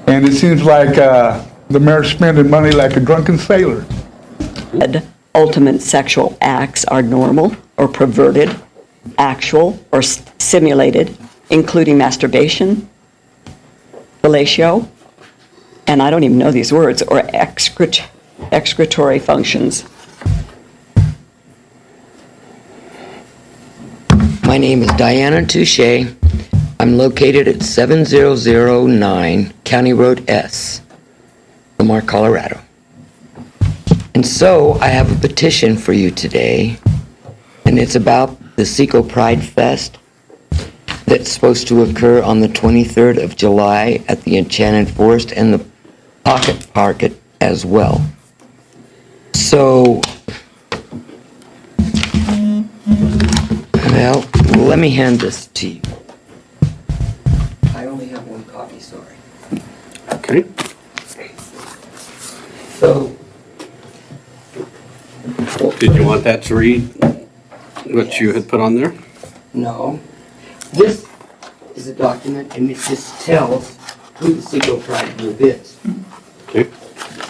And it seems like the mayor's spending money like a drunken sailor. Ultimate sexual acts are normal or perverted, actual or simulated, including masturbation, fellatio, and I don't even know these words, or excretory functions. My name is Diana Touche. I'm located at 7009 County Road S, Lamar, Colorado. And so I have a petition for you today, and it's about the Seco Pride Fest that's supposed to occur on the 23rd of July at the Enchanted Forest and the Pocket Park as well. So, well, let me hand this to you. I only have one copy, sorry. Okay. So, Did you want that to read what you had put on there? no. This is a document, and it just tells who the Seco Pride group is. Okay.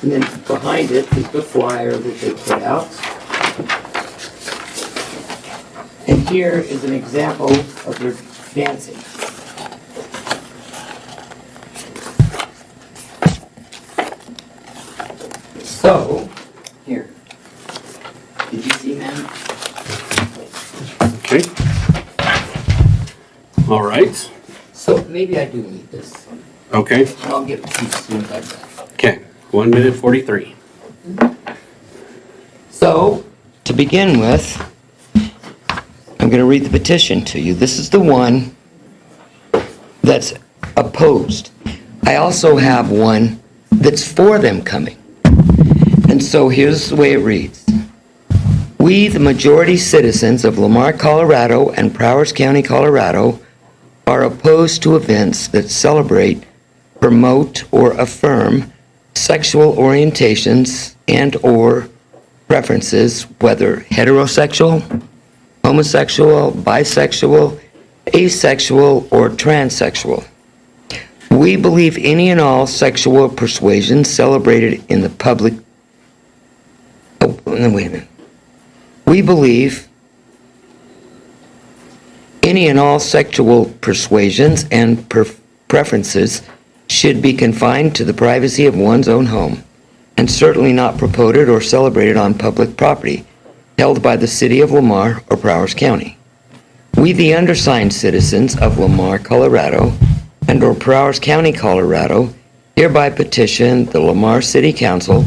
And then behind it is the flyer that they put out. And here is an example of their dancing. So, here. Did you see, ma'am? Okay. All right. So maybe I do need this. Okay. And I'll get it to you as soon as I've done. Okay. 1 minute 43. So, to begin with, I'm going to read the petition to you. This is the one that's opposed. I also have one that's for them coming. And so here's the way it reads. We, the majority citizens of Lamar, Colorado and Prowers County, Colorado, are opposed to events that celebrate, promote, or affirm sexual orientations and/or preferences, whether heterosexual, homosexual, bisexual, asexual, or transsexual. We believe any and all sexual persuasions celebrated in the public. Oh, no, wait a minute. We believe any and all sexual persuasions and preferences should be confined to the privacy of one's own home, and certainly not promoted or celebrated on public property held by the city of Lamar or Prowers County. We, the undersigned citizens of Lamar, Colorado, and or Prowers County, Colorado, hereby petition the Lamar City Council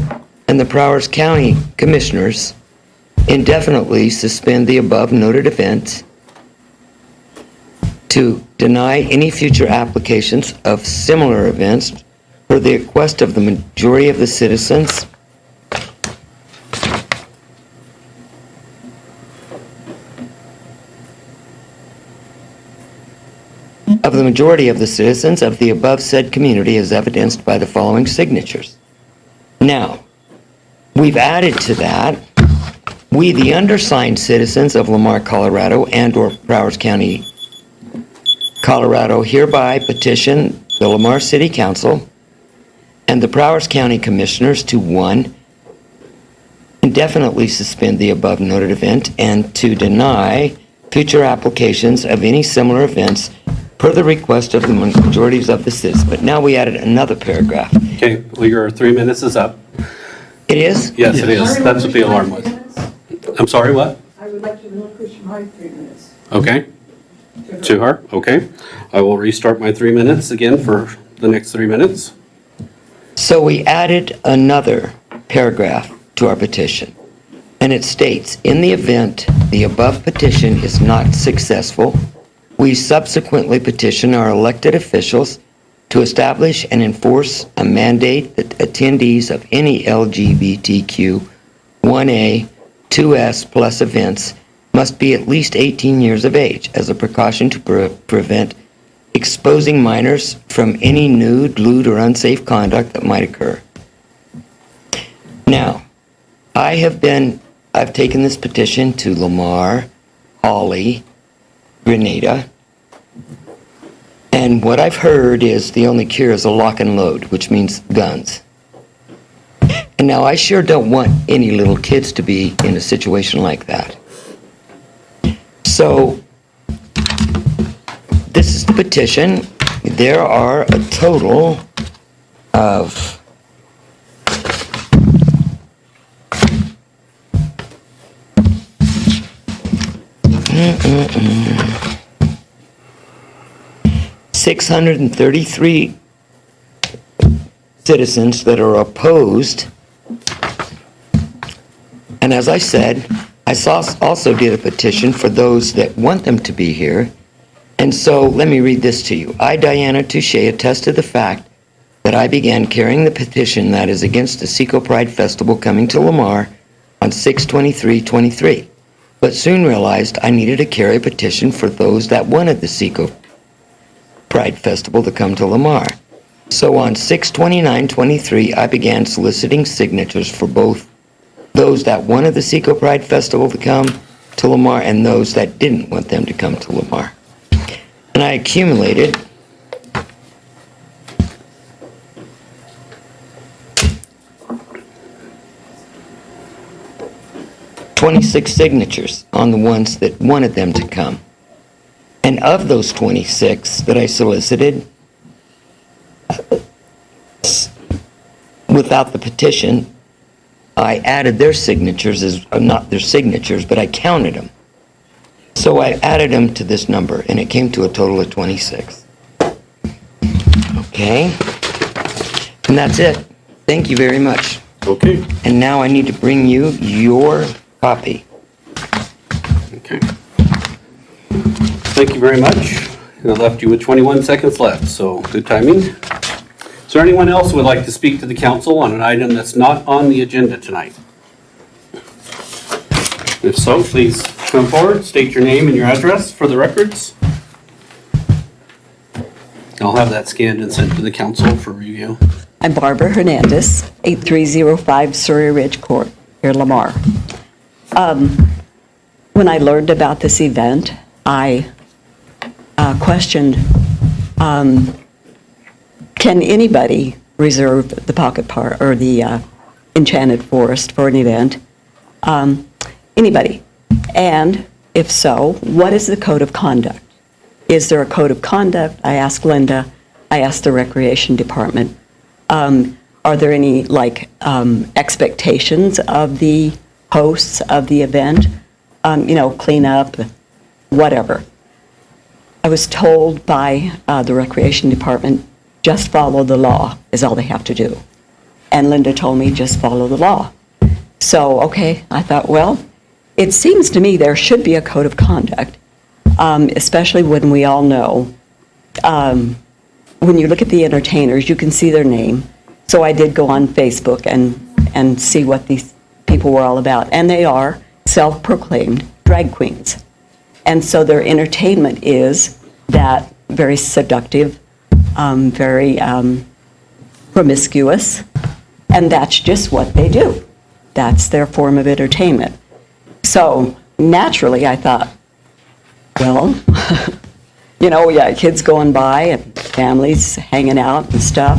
and the Prowers County Commissioners indefinitely suspend the above noted event, to deny any future applications of similar events per the request of the majority of the citizens of the above said community, as evidenced by the following signatures. Now, we've added to that, we, the undersigned citizens of Lamar, Colorado and or Prowers County, Colorado, hereby petition the Lamar City Council and the Prowers County Commissioners to, 1, indefinitely suspend the above noted event, and to deny future applications of any similar events per the request of the majorities of the citizens. But now we added another paragraph. Okay. Well, your 3 minutes is up. It is? Yes, it is. That's what the alarm was. I'm sorry, what? I would like to relinquish my 3 minutes. Okay. To her? Okay. I will restart my 3 minutes again for the next 3 minutes. So we added another paragraph to our petition, and it states, in the event the above petition is not successful, we subsequently petition our elected officials to establish and enforce a mandate that attendees of any LGBTQ 1A, 2S plus events must be at least 18 years of age as a precaution to prevent exposing minors from any nude, lewd, or unsafe conduct that might occur. Now, I've taken this petition to Lamar, Hawley, Grenada, And what I've heard is the only cure is a lock and load, which means guns. And now I sure don't want any little kids to be in a situation like that. So, this is the petition. There are a total of 633 citizens that are opposed. And as I said, I also did a petition for those that want them to be here. And so let me read this to you. I, Diana Touche, attest to the fact that I began carrying the petition that is against the Seco Pride Festival coming to Lamar on 6/23/23, but soon realized I needed to carry a petition for those that wanted the Seco Pride Festival to come to Lamar. So on 6/29/23, I began soliciting signatures for both those that wanted the Seco Pride Festival to come to Lamar and those that didn't want them to come to Lamar. And I accumulated 26 signatures on the ones that wanted them to come. And of those 26 that I solicited, without the petition, I added their signatures as, not their signatures, but I counted them. So I added them to this number, and it came to a total of 26. Okay? And that's it. Thank you very much. Okay, And now I need to bring you your copy. okay. Thank you very much. I left you with 21 seconds left, so good timing. Is there anyone else who would like to speak to the council on an item that's not on the agenda tonight? If so, please come forward, state your name and your address for the records. I'll have that scanned and sent to the council for review. I'm Barbara Hernandez, 8305 Surrey Ridge Court, here Lamar. When I learned about this event, I questioned, can anybody reserve the pocket park or the Enchanted Forest for an event? Anybody? And if so, what is the code of conduct? Is there a code of conduct? I asked Linda, I asked the Recreation Department. Are there any expectations of the hosts of the event? Clean up, whatever. I was told by the Recreation Department, just follow the law is all they have to do. And Linda told me, just follow the law. So, okay, I thought, well, it seems to me there should be a code of conduct, especially when we all know, when you look at the entertainers, you can see their name. So I did go on Facebook and see what these people were all about. And they are self-proclaimed drag queens. And so their entertainment is that very seductive, very promiscuous, and that's just what they do. That's their form of entertainment. So naturally, I thought, well, we got kids going by and families hanging out and stuff.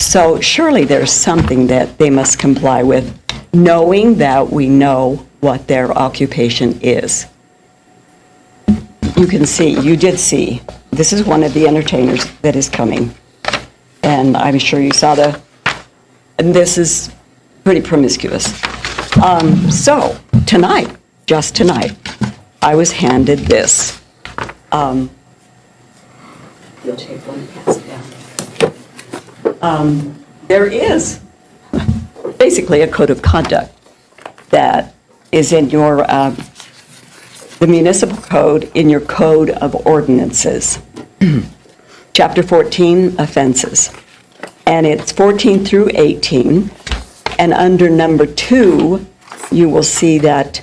So surely there's something that they must comply with, knowing that we know what their occupation is. You can see, you did see, this is one of the entertainers that is coming. And I'm sure you saw and this is pretty promiscuous. So tonight, just tonight, I was handed this. You'll take one and pass it down. There is basically a code of conduct that is in your, the municipal code, in your code of ordinances. Chapter 14, offenses. And it's 14 through 18. And under number 2, you will see that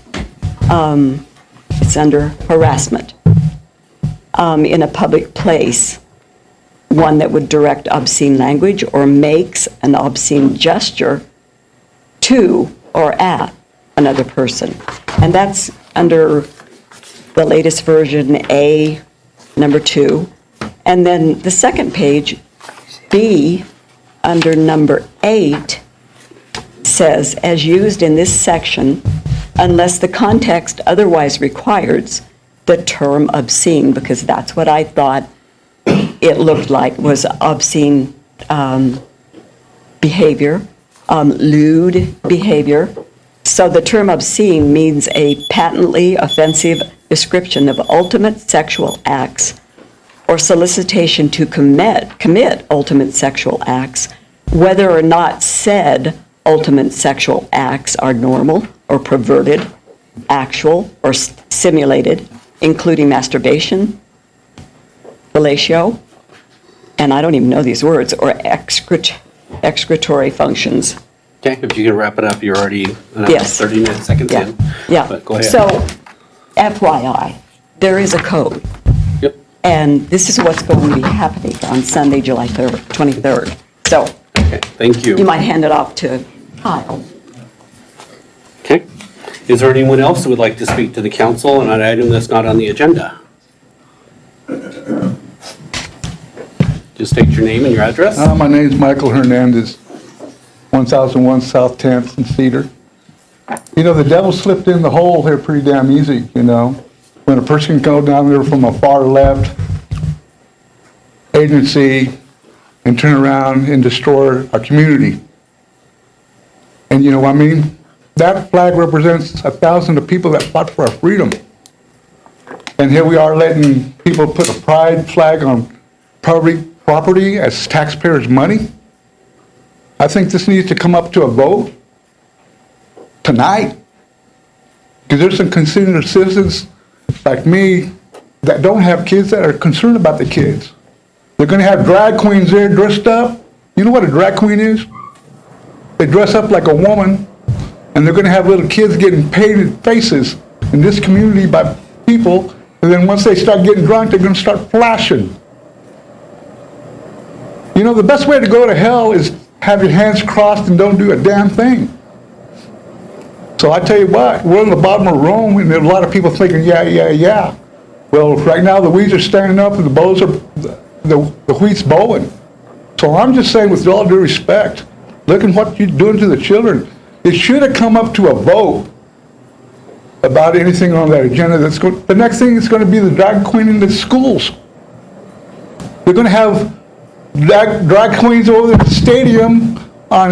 it's under harassment in a public place. One that would direct obscene language or makes an obscene gesture to or at another person. And that's under the latest version, A, number 2. And then the second page, B, under number 8, says, as used in this section, unless the context otherwise requires the term obscene, because that's what I thought it looked like, was obscene behavior, lewd behavior. So the term obscene means a patently offensive description of ultimate sexual acts or solicitation to commit ultimate sexual acts, whether or not said ultimate sexual acts are normal or perverted, actual or simulated, including masturbation, fellatio, and I don't even know these words, or excretory functions. Okay, if you can wrap it up, you're already Yes. 30 seconds Yeah, in. yeah. But go ahead. So, FYI, there is a code, Yep. and this is what's going to be happening on Sunday, July 23rd. So, Okay, thank you might hand it off to Kyle. Okay. Is there anyone else who would like to speak to the council on an item that's not on the agenda? Just state your name and your address. My name's Michael Hernandez, 1001 South 10th and Cedar. You know, the devil slipped in the hole here pretty damn easy, you know. When a person can go down there from a far left agency and turn around and destroy our community. And you know what I mean? That flag represents 1,000 of people that fought for our freedom. And here we are letting people put a pride flag on property as taxpayers' money. I think this needs to come up to a vote tonight. Because there's some concerned citizens like me that don't have kids that are concerned about the kids. They're going to have drag queens there dressed up. You know what a drag queen is? They dress up like a woman, and they're going to have little kids getting painted faces in this community by people, and then once they start getting drunk, they're going to start flashing. You know, the best way to go to hell is have your hands crossed and don't do a damn thing. So I tell you what, we're on the bottom of Rome, and there's a lot of people thinking, yeah. Well, right now the weeds are standing up and the bows are, the wheat's bowing. So I'm just saying, with all due respect, look at what you're doing to the children. It should have come up to a vote about anything on that agenda. The next thing is going to be the drag queen in the schools. They're going to have drag queens over at the stadium on,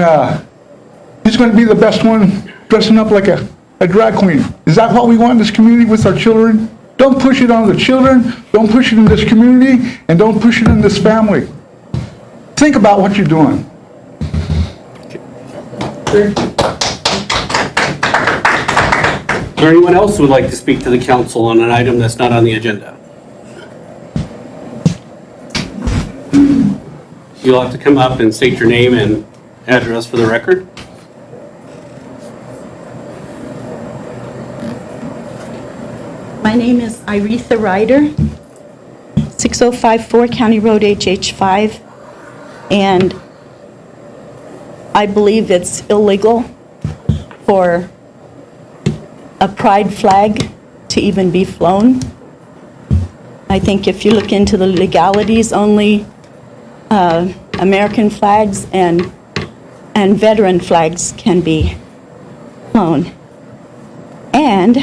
who's going to be the best one dressing up like a drag queen. Is that what we want in this community with our children? Don't push it on the children, don't push it in this community, and don't push it in this family. Think about what you're doing. Is there anyone else who would like to speak to the council on an item that's not on the agenda? You'll have to come up and state your name and address for the record. My name is Iretha Ryder, 6054 County Road HH5, and I believe it's illegal for a pride flag to even be flown. I think if you look into the legalities, only American flags and veteran flags can be flown. And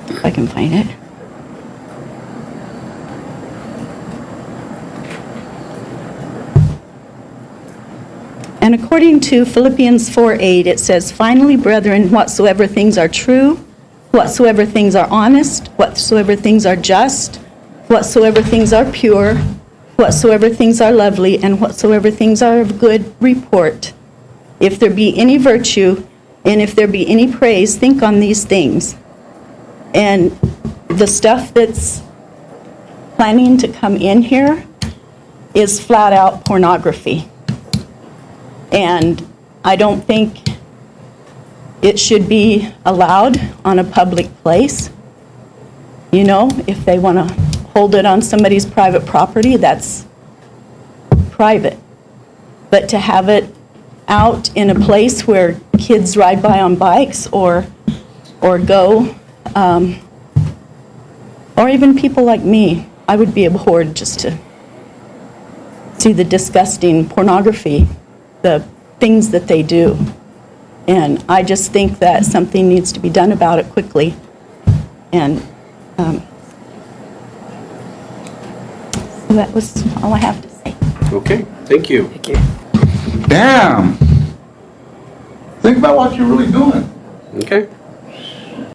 if I can find it. And according to Philippians 4:8, it says, "Finally, brethren, whatsoever things are true, whatsoever things are honest, whatsoever things are just, whatsoever things are pure, whatsoever things are lovely, and whatsoever things are of good report, if there be any virtue, and if there be any praise, think on these things." And the stuff that's planning to come in here is flat out pornography. And I don't think it should be allowed on a public place. You know, if they want to hold it on somebody's private property, that's private. But to have it out in a place where kids ride by on bikes or go, or even people like me, I would be abhorred just to see the disgusting pornography, the things that they do. And I just think that something needs to be done about it quickly. And so that was all I have to say. Okay, thank you. Thank you. Damn. Think about what you're really doing. Okay.